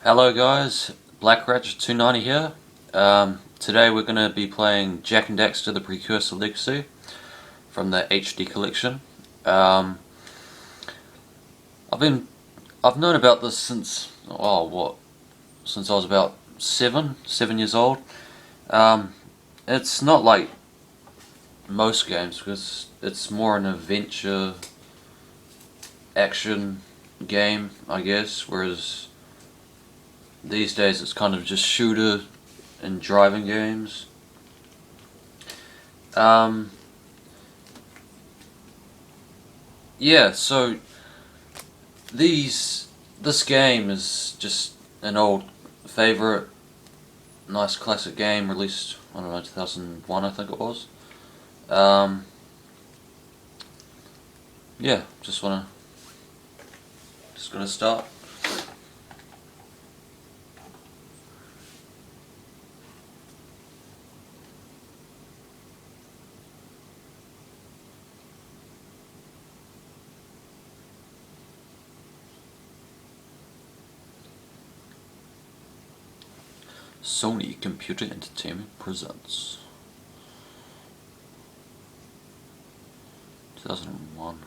Hello guys, Black Ratchet 290 here. Today we're going to be playing Jak and Daxter, the Precursor Legacy from the HD collection. I've known about this since since I was about seven years old. It's not like most games because it's more an adventure action game, I guess, whereas these days it's kind of just shooter and driving games. Yeah, so this game is just an old favorite, nice classic game released, I don't know, 2001 I think it was. Yeah, just gonna start. Sony Computer Entertainment presents 2001.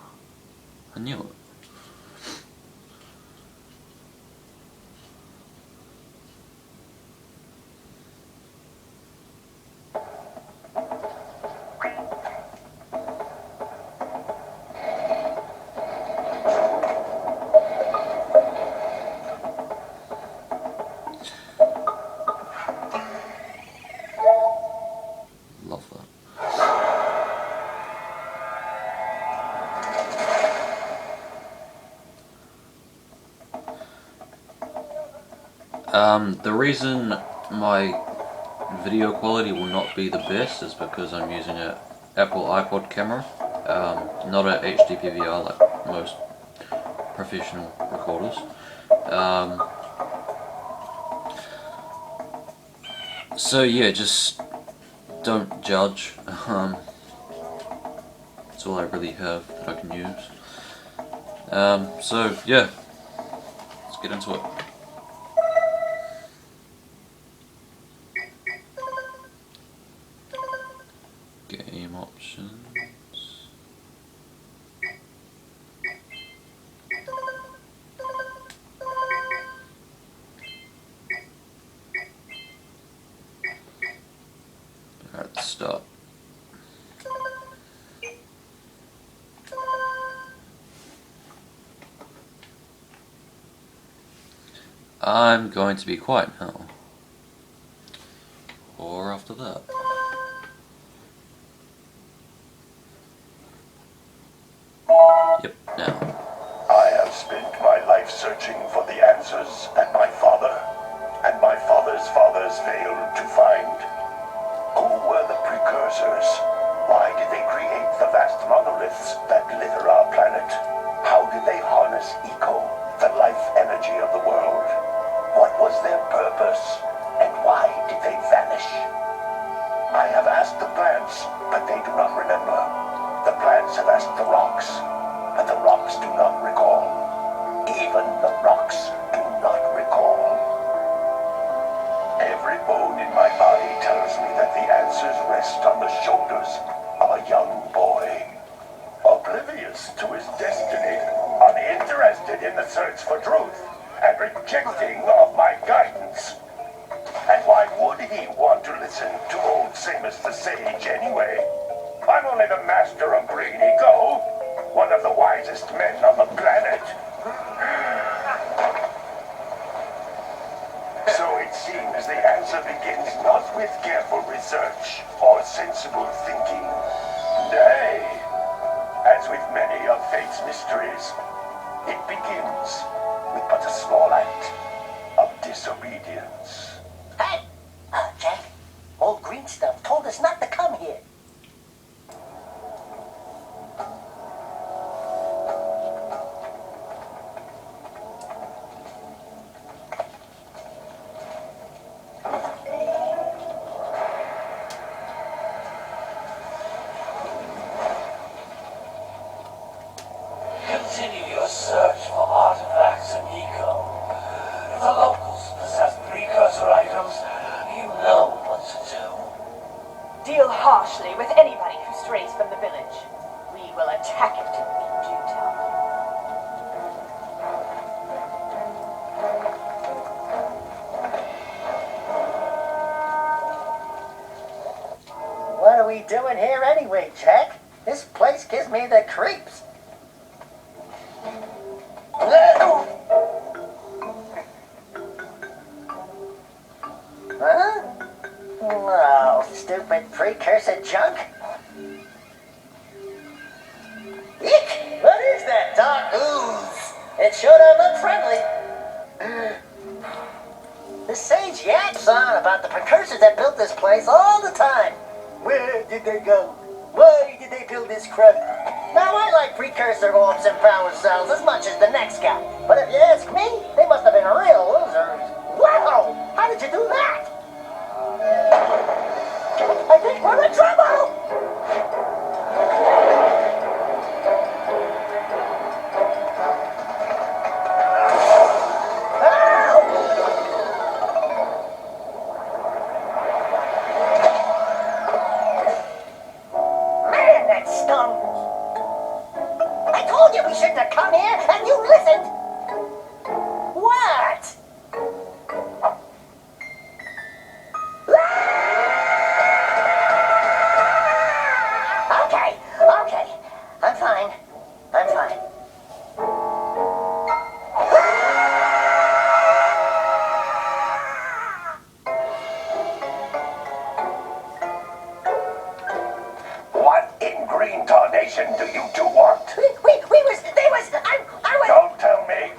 I knew it. Love that. The reason my video quality will not be the best is because I'm using an Apple iPod camera, not a HD PVR like most professional recorders. So yeah, just don't judge. That's all I really have that I can use. So yeah, let's get into it. Game options. Alright, start. I'm going to be quiet now. Or after that. Yep, now. I have spent my life searching for the answers that my father and my father's fathers failed to find. Who were the precursors? Why did they create the vast monoliths that litter our planet? How did they harness eco, the life energy of the world? What was their purpose? And why did they vanish? I have asked the plants, but they do not remember. The plants have asked the rocks, but the rocks do not recall. Even the rocks do not recall. Every bone in my body tells me that the answers rest on the shoulders of a young boy. Oblivious to his destiny, uninterested in the search for truth, and rejecting of my guidance. And why would he want to listen to old Samos the Sage anyway? I'm only the master of green ego, one of the wisest men on the planet. So it seems the answer begins not with careful research or sensible thinking. Nay, as with many of fate's mysteries, it begins with but a small act of disobedience. Hi, Jack. Old green stuff told us not to come here. Continue your search for artifacts and eco. The locals harshly with anybody who strays from the village. We will attack it in due time. What are we doing here anyway, Jak? This place gives me the creeps. Huh? Oh, stupid precursor junk. Eek! What is that dark ooze? It sure don't look friendly. The sage yaps on about the precursors that built this place all the time. Where did they go? Why did they build this crap? Now, I like precursor orbs and power cells as much as the next guy. But if you ask me, they must have been real losers. Wow! How did you do that? I think we're in trouble! Man, that stung! I told you we shouldn't have come here, and you listened! What? Okay. I'm fine. What in green tarnation do you two want? I was... Don't tell me.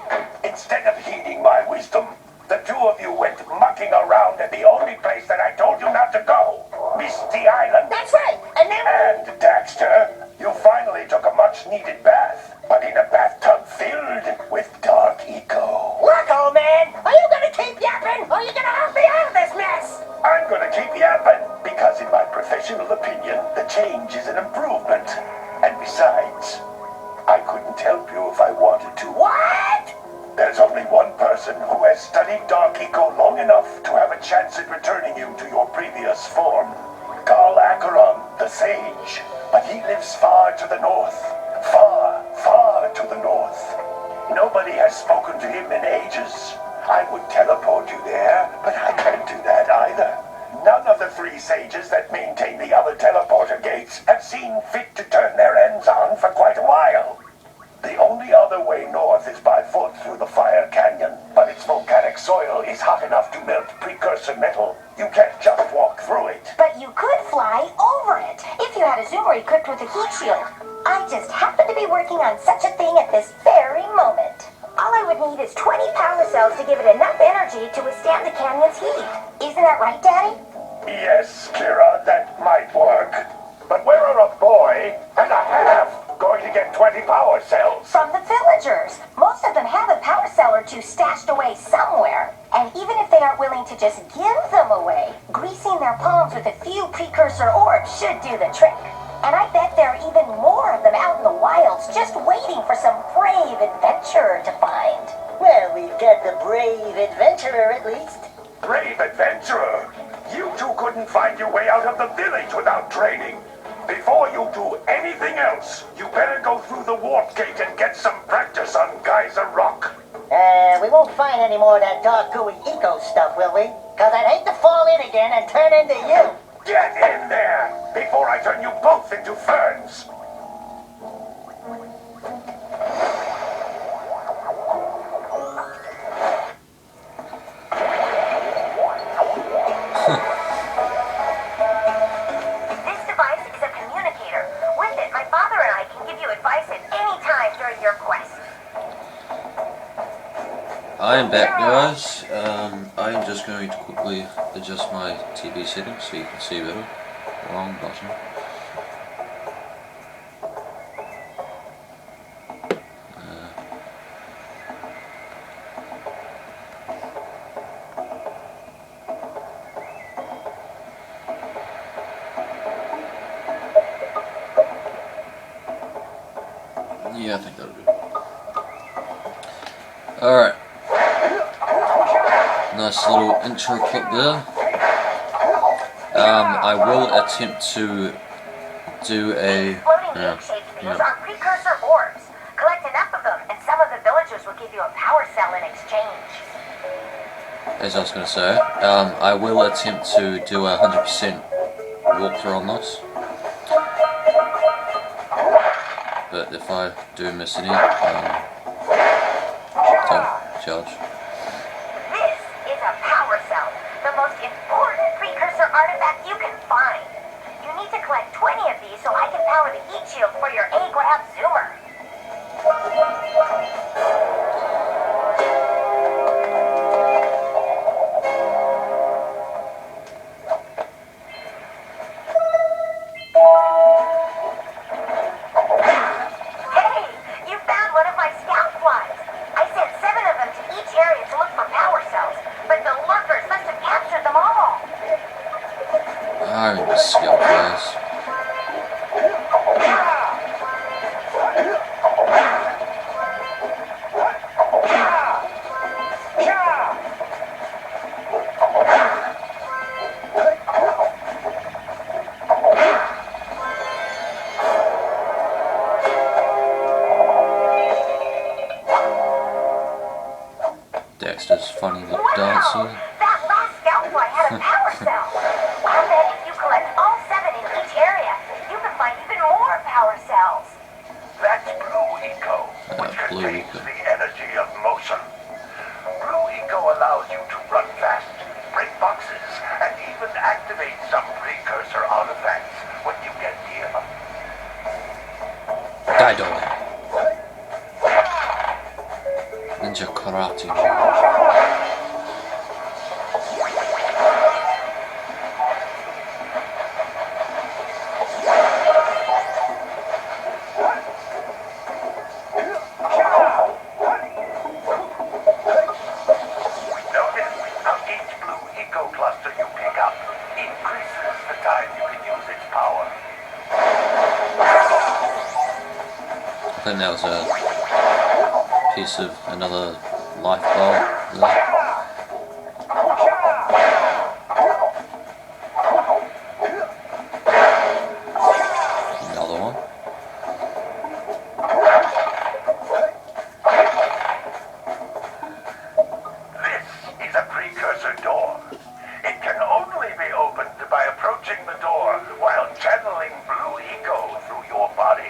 Instead of heeding my wisdom, the two of you went mucking around at the only place that I told you not to go. Misty Island. That's right, and then... And, Daxter, you finally took a much-needed bath, but in a bathtub filled with dark eco. Look, old man, are you gonna keep yapping, or are you gonna help me out of this mess? I'm gonna keep yapping, because in my professional opinion, the change is an improvement. And besides, I couldn't help you if I wanted to. What? There's only one person who has studied Dark Eco long enough to have a chance at returning you to your previous form. Gol the Sage. But he lives far to the north. Far, far to the north. Nobody has spoken to him in ages. I would teleport you there, but I can't do that either. None of the 3 sages that maintain the other teleporter gates have seen fit to turn their ends on for quite a while. The only other way north is by foot through the Fire Canyon, but its volcanic soil is hot enough to melt precursor metal. You can't just walk through it. But you could fly over it if you had a zoomer equipped with a heat shield. I just happen to be working on such a thing at this very moment. All I would need is 20 power cells to give it enough energy to withstand the canyon's heat. Isn't that right, Daddy? Yes, Kira, that might work. But where are a boy and a half going to get 20 power cells? From the villagers. Most of them have a power cell or two stashed away somewhere. And even if they aren't willing to just give them away, greasing their palms with a few precursor orbs should do the trick. And I bet there are even more of them out in the wilds just waiting for some brave adventurer to find. Well, we've got the brave adventurer at least. Brave adventurer! You two couldn't find your way out of the village without training. Before you do anything else, you better go through the warp gate and get some practice on Geyser Rock. We won't find any more of that dark gooey eco stuff, will we? Cause I'd hate to fall in again and turn into you. Get in there before I turn you both into ferns. This device is a communicator. With it, my father and I can give you advice at any time during your quest. I am back, guys. I am just going to quickly adjust my TV settings so you can see better. Wrong button. Yeah, I think that'll do. Alright. Nice little intro clip there. I will attempt to do a... Floating egg-shaped things are precursor orbs. Collect enough of them, and some of the villagers will give you a power cell in exchange. As I was going to say, I will attempt to do a 100% walkthrough on this. But if I do miss any, don't judge. This is a power cell, the most important precursor artifact you can find. You need to collect 20 of these so I can power the heat shield for your A-graph zoomer. Skill players. Daxter's funny little dancer. That last scoutfly had a power cell. I bet if you collect all 7 in each area, you can find even more power cells. That's Blue Eco, which contains the energy of motion. Blue Eco allows you to run fast, break boxes, and even activate some precursor artifacts when you get near them. Daido. Ninja karate. I think that was a piece of another life bulb there. Another one. This is a precursor door. It can only be opened by approaching the door while channeling Blue Eco through your body.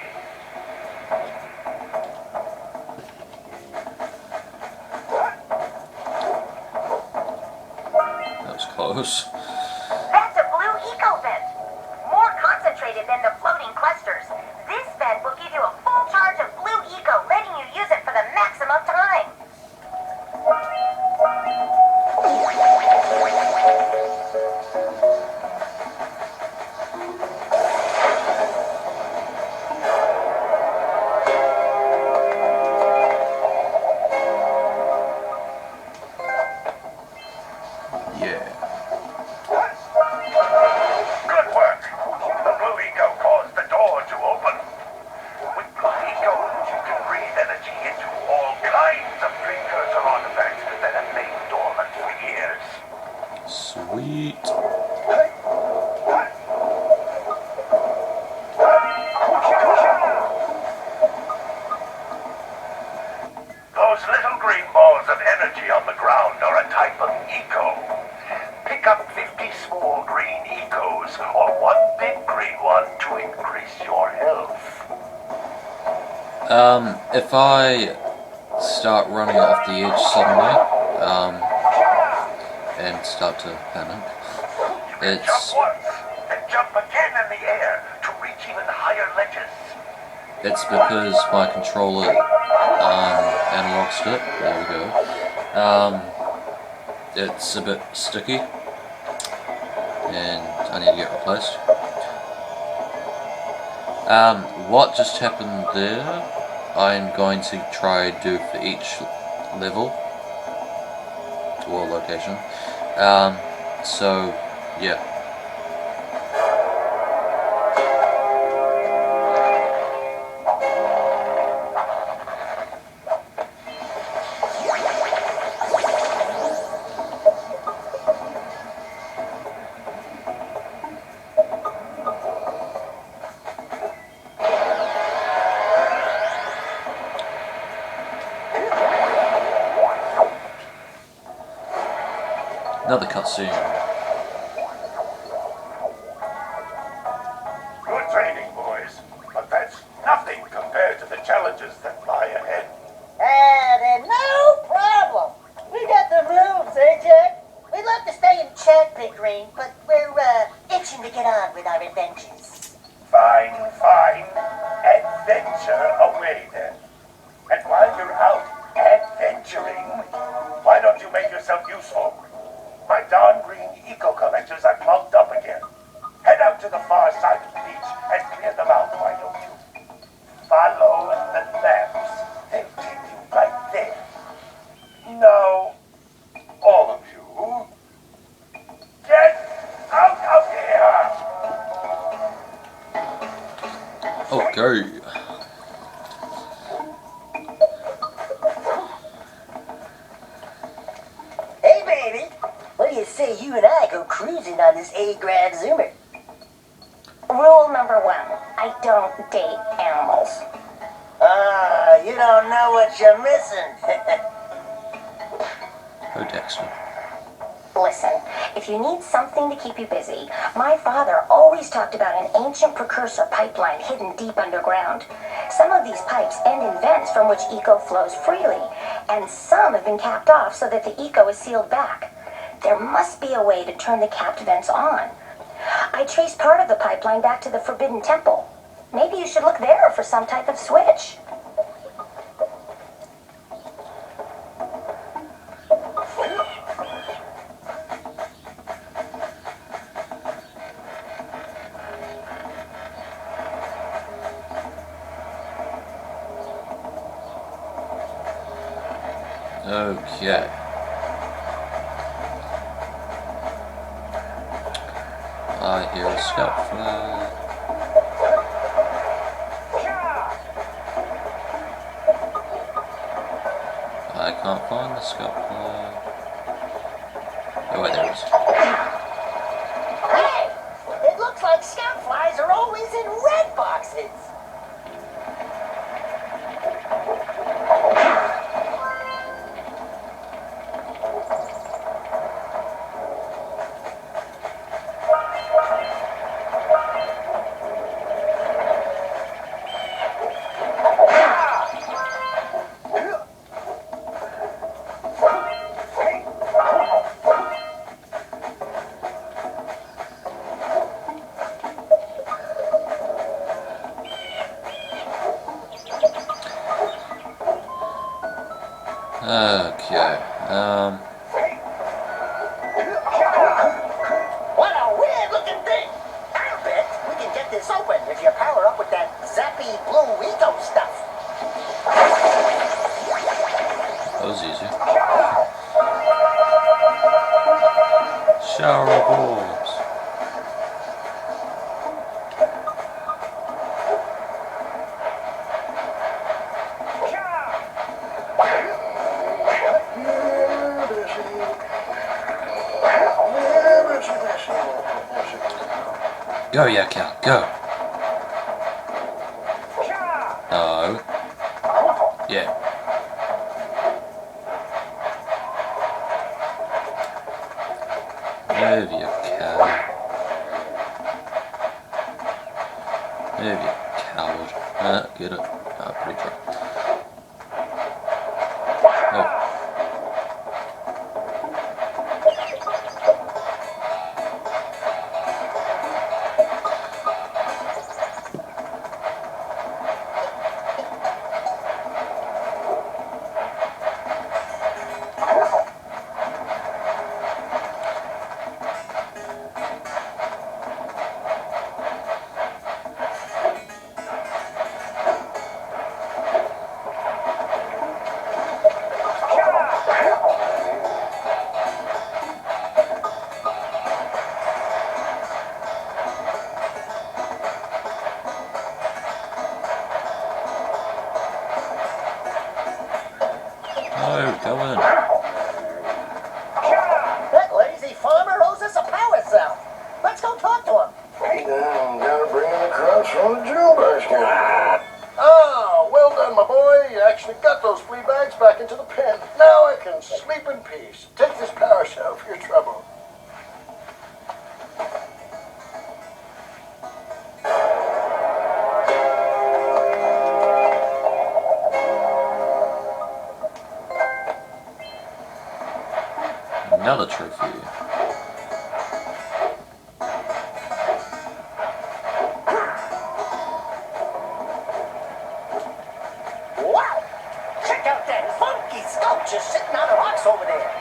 Close. That's a Blue Eco vent. More concentrated than the floating clusters. This vent will give you a full charge of Blue Eco, letting you use it for the maximum time. Sweet. Those little green balls of energy on the ground are a type of eco. Pick up 50 small green ecos or one big green one to increase your health. If I start running off the edge suddenly, and start to panic, Jump once and jump again in the air to reach even higher ledges. it's because my controller analog stick, there we go, it's a bit sticky and I need to get replaced. What just happened there, I'm going to try do for each level or location. So yeah. Another cutscene. Good training, boys, but that's nothing compared to the challenges that lie ahead. And no problem. We got the moves, eh, Jack? We'd love to stay in check, Big Green, but we're itching to get on with our adventures. Fine, fine. Adventure away then. And while you're out adventuring, why don't you make yourself useful? My darn green eco collectors are clogged up again. Head out to the far side of the beach and clear them out, why don't you? Follow the maps. They'll take you right there. Now, all of you, get out of here! Okay. Hey, baby. What do you say you and I go cruising on this A-grad Zoomer? Rule number 1, I don't date animals. You don't know what you're missing. Oh, Dexter. Listen, if you need something to keep you busy, my father always talked about an ancient precursor pipeline hidden deep underground. Some of these pipes end in vents from which eco flows freely, and some have been capped off so that the eco is sealed back. There must be a way to turn the capped vents on. I traced part of the pipeline back to the Forbidden Temple. Maybe you should look there for some type of switch. Okay. I hear a scout flag. I can't find the scout flag. Oh, wait, there it is. Hey! It looks like scout flies are always in red boxes. Okay. What a weird looking thing. I'll bet we can get this open if you power up with that zappy blue eco stuff. That was easy. Shower of orbs. Go, Yakka, go. No. Yeah. Move, you coward. Move, you coward. Get it. Pretty true. Oh. take this power cell for your trouble. Another trophy. Wow! Check out that funky sculpture sitting on the rocks over there.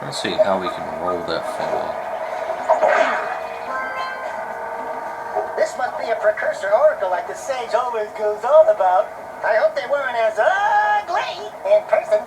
Let's see how we can roll that far. This must be a precursor oracle like the sage always goes on about. I hope they weren't as ugly in person.